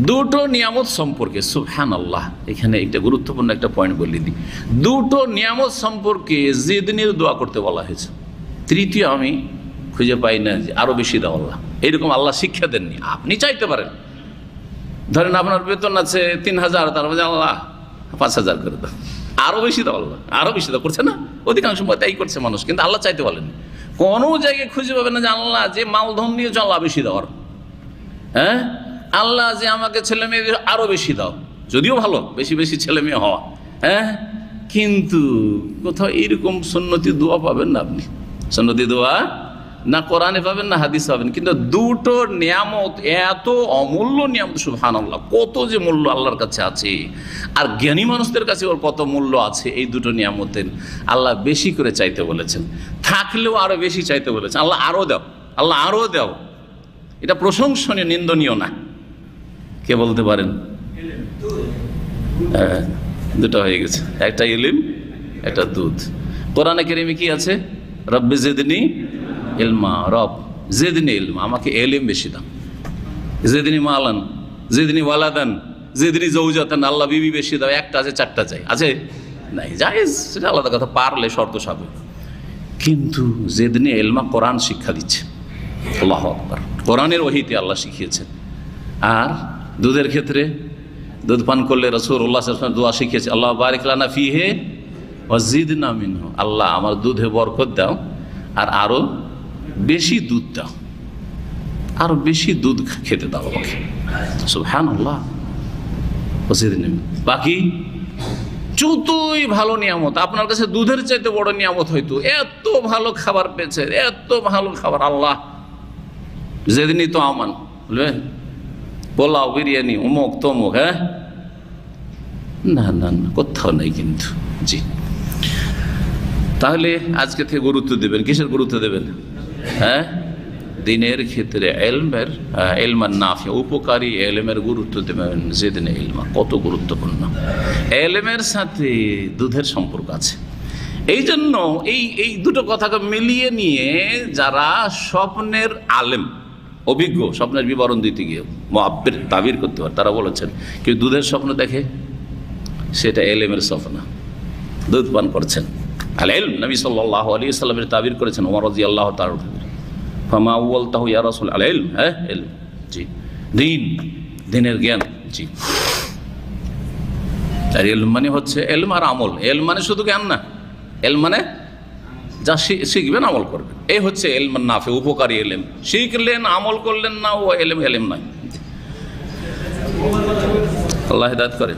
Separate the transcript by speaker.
Speaker 1: দুটো নিয়ামত সম্পর্কে সুবহানাল্লাহ, এখানে একটা গুরুত্বপূর্ণ একটা পয়েন্ট বলে দিই। দুটো নিয়ামত সম্পর্কে জিদনির দোয়া করতে বলা হয়েছে। তৃতীয় আমি খুঁজে পাই না যে আরো বেশি দাও আল্লাহ, এইরকম আল্লাহ শিক্ষা দেননি। আপনি চাইতে পারেন, ধরেন আপনার বেতন আছে 3000, তার মধ্যে আল্লাহ 5000 করে দাও, আরো বেশি দাও আল্লাহ, আরো বেশি দাও। করছে না? অধিকাংশ সময় তাই করছে মানুষ, কিন্তু আল্লাহ চাইতে বলেন। কোনো জায়গায় খুঁজে পাবেন না যে আল্লাহ যে মালধন নিয়েছ আল্লাহ বেশি দেওয়ার, হ্যাঁ আল্লাহ যে আমাকে ছেলে মেয়ে আরো বেশি দাও, যদিও ভালো বেশি বেশি ছেলে মেয়ে হওয়া, হ্যাঁ, কিন্তু কোথাও এইরকম সুন্নতি দোয়া পাবেন না আপনি। সুন্নতি দোয়া না কোরআনে পাবেন না হাদিস পাবেন। কিন্তু দুটো নিয়ামত, এত অমূল্য নিয়ামত, সুবহানাল্লাহ, কত যে মূল্য আল্লাহর কাছে আছে, আর জ্ঞানী মানুষদের কাছে ওর কত মূল্য আছে। এই দুটো নিয়ামতের আল্লাহ বেশি করে চাইতে বলেছেন, থাকলেও আরো বেশি চাইতে বলেছেন। আল্লাহ আরো দাও, আল্লাহ আরো দাও, এটা প্রশংসনীয়, নিন্দনীয় না। কে বলতে পারেন? দুটো হয়ে গেছে, একটা ইলম, একটা দুধ। কোরআনে কারিমে কি আছে? রব্বি জিদনি ইলমা, রব জিদনি ইলমা, আমাকে এলিম বেশি দাও। জিদনি মালান, জিদনি ওয়ালাদান, জিদনি জৌজাতান, আল্লাহ বিবি বেশি দাও। একটা আছে, চারটা চাই, আছে নাই, জায়েজ, সেটা আলাদা কথা, পারলে শর্ত সাপেক্ষ। কিন্তু জিদনি ইলমা কোরআন শিক্ষা দিচ্ছে, আল্লাহু আকবার, কোরআনের ওহীতে আল্লাহ শিখিয়েছেন। আর দুধের ক্ষেত্রে দুধ পান করলে রাসূলুল্লাহ সাল্লাল্লাহু আলাইহি ওয়াসাল্লাম দোয়া শিখিয়েছে, আল্লাহ বারিক লানা ফিহি ওয়া জিদনা মিনহু, আল্লাহ আমার দুধে বরকত দাও আর আরো বেশি দুধ দাও, আরো বেশি দুধ খেতে দাও আমাকে। সুবহানাল্লাহ। বাকি যতই ভালো নিয়ামত আপনার কাছে দুধের চাইতে বড় নিয়ামত হয়তো, এত ভালো খাবার পেয়েছে, এত ভালো খাবার, আল্লাহ যেদিনই তো আমান বলবেন পোলাও বিরিয়ানি অমুক তমুক, হ্যাঁ না না না, কোথাও নেই কিন্তু। জি, তাহলে আজকে থেকে গুরুত্ব দেবেন, কিসের গুরুত্ব দেবেন? হ্যাঁ, দিনের ক্ষেত্রে এলমের, এলমান নাফি, উপকারী এলমের গুরুত্ব দেবেন। যেদিন এলমা কত গুরুত্বপূর্ণ, এলমের সাথে দুধের সম্পর্ক আছে। এই জন্য এই দুটো কথাকে মিলিয়ে নিয়ে যারা স্বপ্নের আলেম, অভিজ্ঞ, স্বপ্নের বিবরণ দিতে গিয়ে মুআব্বির তাবির করতে পারে, তারা বলেছেন কেউ দুধের স্বপ্ন দেখে সেটা এলেমের স্বপ্ন, দুধ পান করছেন। আল ইলম, নবী সাল্লাল্লাহু আলাইহি ওয়াসাল্লামের তাবির করেছেন ওমর রাদিয়াল্লাহু তাআলা, ফামা আউয়ালতাহু ইয়া রাসূল, আল ইলম, হ্যাঁ ইলম, জি, দিন, দিনের জ্ঞান। জি, আর ইলম মানে হচ্ছে ইলম আর আমল। ইলম মানে শুধু জ্ঞান না, ইলম মানে যা শিখবেন আমল করবেন, এই হচ্ছে ইলম নাফি, উপকারী ইলম। শিখলেন আমল করলেন না, ও ইলম নয়। আল্লাহ হিদায়াত করেন।